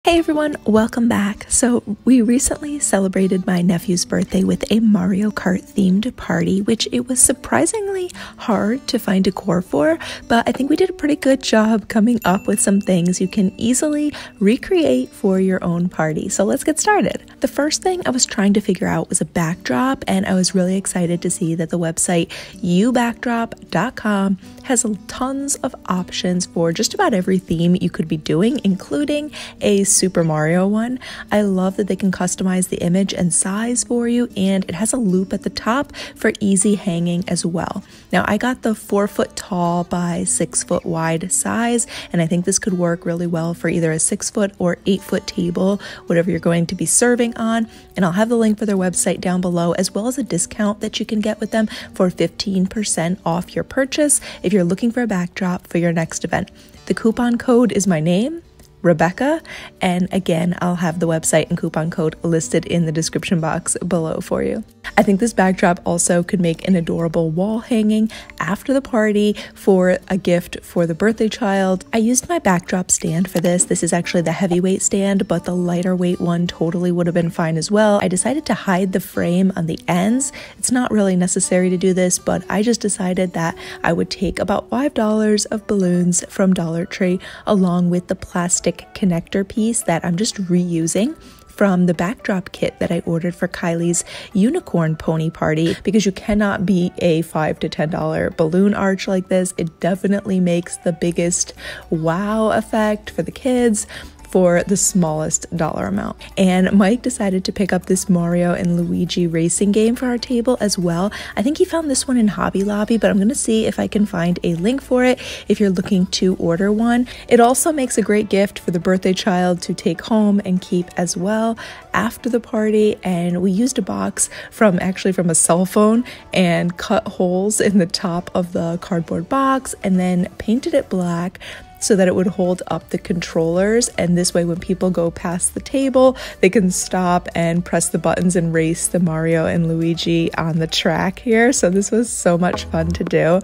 Hey everyone, welcome back. So we recently celebrated my nephew's birthday with a Mario Kart themed party, which it was surprisingly hard to find decor for, but I think we did a pretty good job coming up with some things you can easily recreate for your own party. So let's get started. The first thing I was trying to figure out was a backdrop, and I was really excited to see that the website Ubackdrop.com has tons of options for just about every theme you could be doing, including a Super Mario one. I love that they can customize the image and size for you, and it has a loop at the top for easy hanging as well. Now I got the 4-foot tall by 6-foot wide size, and I think this could work really well for either a 6-foot or 8-foot table, whatever you're going to be serving on. And I'll have the link for their website down below, as well as a discount that you can get with them for 15% off your purchase if you're looking for a backdrop for your next event. The coupon code is my name, Rebecca, and again, I'll have the website and coupon code listed in the description box below for you. I think this backdrop also could make an adorable wall hanging after the party for a gift for the birthday child. I used my backdrop stand for this. This is actually the heavyweight stand, but the lighter weight one totally would have been fine as well. I decided to hide the frame on the ends. It's not really necessary to do this, but I just decided that I would take about $5 of balloons from Dollar Tree along with the plastic connector piece that I'm just reusing from the backdrop kit that I ordered for Kylie's unicorn pony party, because you cannot beat a $5 to $10 balloon arch like this. It definitely makes the biggest wow effect for the kids for the smallest dollar amount. And Mike decided to pick up this Mario and Luigi racing game for our table as well. I think he found this one in Hobby Lobby, but I'm gonna see if I can find a link for it if you're looking to order one. It also makes a great gift for the birthday child to take home and keep as well after the party. And we used a box from a cell phone and cut holes in the top of the cardboard box and then painted it black so that it would hold up the controllers, and this way when people go past the table they can stop and press the buttons and race the Mario and Luigi on the track here. So this was so much fun to do.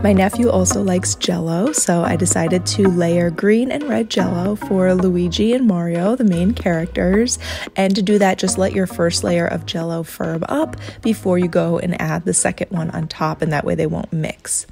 My nephew also likes Jello, so I decided to layer green and red Jello for Luigi and Mario, the main characters. And to do that, just let your first layer of Jello firm up before you go and add the second one on top, and that way they won't mix.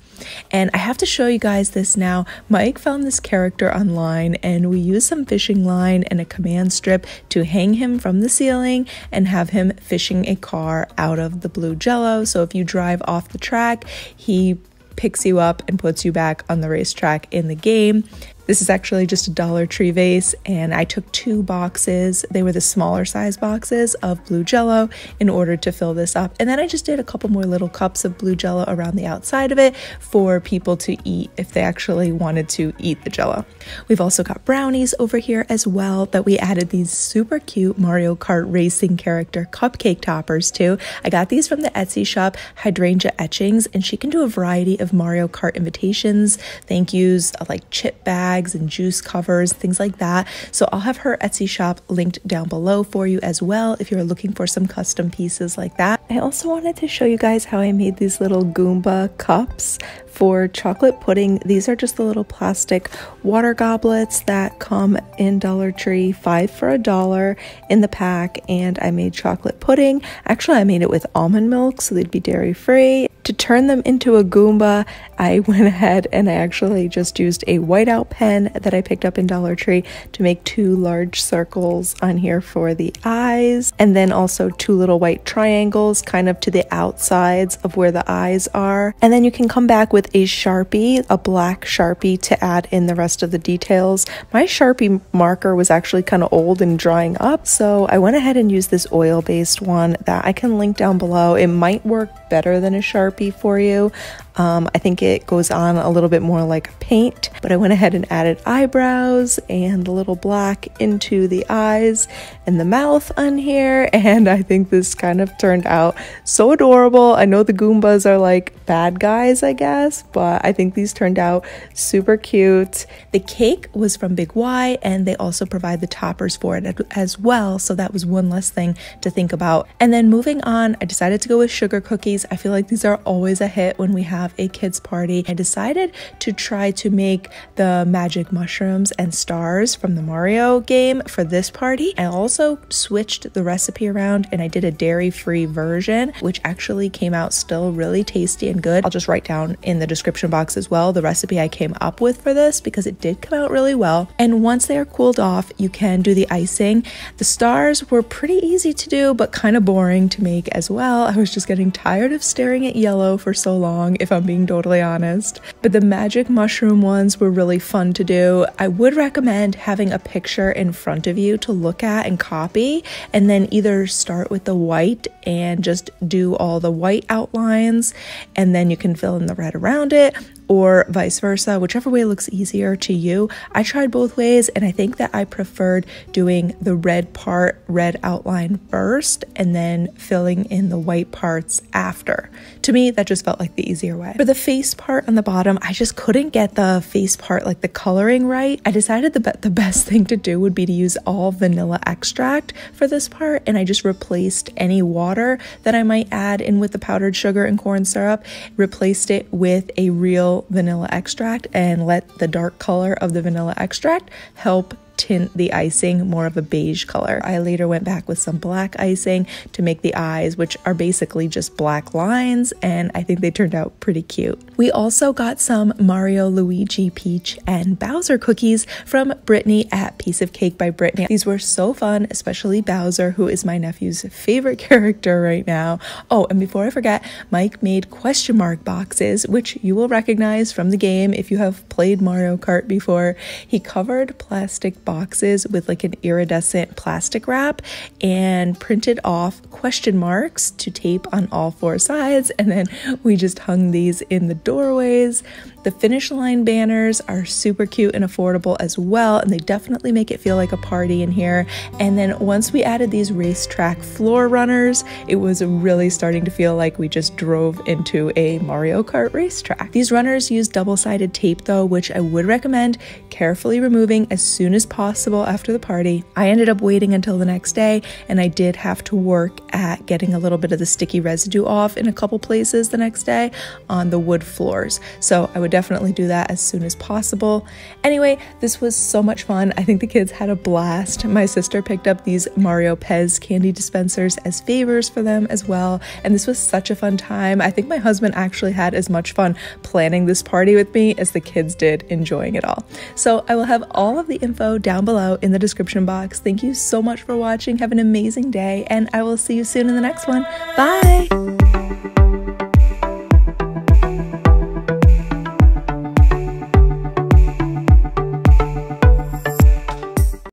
And I have to show you guys this now. Mike found this character online, and we used some fishing line and a command strip to hang him from the ceiling and have him fishing a car out of the blue Jello. So if you drive off the track, he picks you up and puts you back on the racetrack in the game. This is actually just a Dollar Tree vase, and I took 2 boxes. They were the smaller size boxes of blue Jello in order to fill this up. And then I just did a couple more little cups of blue Jello around the outside of it for people to eat if they actually wanted to eat the Jello. We've also got brownies over here as well that we added these super cute Mario Kart racing character cupcake toppers to. I got these from the Etsy shop Hydrangea Etchings, and she can do a variety of Mario Kart invitations, thank yous, like chip bags and juice covers, things like that. So I'll have her Etsy shop linked down below for you as well if you're looking for some custom pieces like that. I also wanted to show you guys how I made these little Goomba cups for chocolate pudding. These are just the little plastic water goblets that come in Dollar Tree, 5 for $1 in the pack, and I made chocolate pudding. Actually, I made it with almond milk so they'd be dairy free. To turn them into a Goomba, I went ahead and I actually just used a whiteout pen that I picked up in Dollar Tree to make 2 large circles on here for the eyes, and then also 2 little white triangles kind of to the outsides of where the eyes are. And then you can come back with a Sharpie, a black Sharpie, to add in the rest of the details. My Sharpie marker was actually kind of old and drying up, so I went ahead and used this oil-based one that I can link down below. It might work better than a Sharpie for you. I think it goes on a little bit more like paint, but I went ahead and added eyebrows and a little black into the eyes and the mouth on here, and I think this kind of turned out so adorable. I know the Goombas are like bad guys, I guess, but I think these turned out super cute. The cake was from Big Y, and they also provide the toppers for it as well, so that was one less thing to think about. And then moving on, I decided to go with sugar cookies. I feel like these are always a hit when we have have a kids party. I decided to try to make the magic mushrooms and stars from the Mario game for this party. I also switched the recipe around and I did a dairy-free version, which actually came out still really tasty and good. I'll just write down in the description box as well the recipe I came up with for this, because it did come out really well. And once they are cooled off, you can do the icing. The stars were pretty easy to do, but kind of boring to make as well. I was just getting tired of staring at yellow for so long, if I'm being totally honest. But the magic mushroom ones were really fun to do. I would recommend having a picture in front of you to look at and copy, and then either start with the white and just do all the white outlines, and then you can fill in the red around it, or vice versa, whichever way looks easier to you. I tried both ways, and I think that I preferred doing the red part, red outline first, and then filling in the white parts after. To me, that just felt like the easier way. For the face part on the bottom, I just couldn't get the face part, like the coloring right. I decided the best thing to do would be to use all vanilla extract for this part, and I just replaced any water that I might add in with the powdered sugar and corn syrup, replaced it with a real vanilla extract, and let the dark color of the vanilla extract help tint the icing more of a beige color. I later went back with some black icing to make the eyes, which are basically just black lines, and I think they turned out pretty cute. We also got some Mario, Luigi, Peach, and Bowser cookies from Brittany at Piece of Cake by Brittany. These were so fun, especially Bowser, who is my nephew's favorite character right now. Oh, and before I forget, Mike made question mark boxes, which you will recognize from the game if you have played Mario Kart before. He covered plastic boxes with like an iridescent plastic wrap and printed off question marks to tape on all four sides, and then we just hung these in the doorways. The finish line banners are super cute and affordable as well, and they definitely make it feel like a party in here. And then once we added these racetrack floor runners, it was really starting to feel like we just drove into a Mario Kart racetrack. These runners use double-sided tape though, which I would recommend carefully removing as soon as possible after the party. I ended up waiting until the next day, and I did have to work at getting a little bit of the sticky residue off in a couple places the next day on the wood floors. So I would definitely do that as soon as possible. Anyway, this was so much fun. I think the kids had a blast. My sister picked up these Mario Pez candy dispensers as favors for them as well, and this was such a fun time. I think my husband actually had as much fun planning this party with me as the kids did enjoying it all. So I will have all of the info down below in the description box. Thank you so much for watching. Have an amazing day, and I will see you soon in the next one. Bye!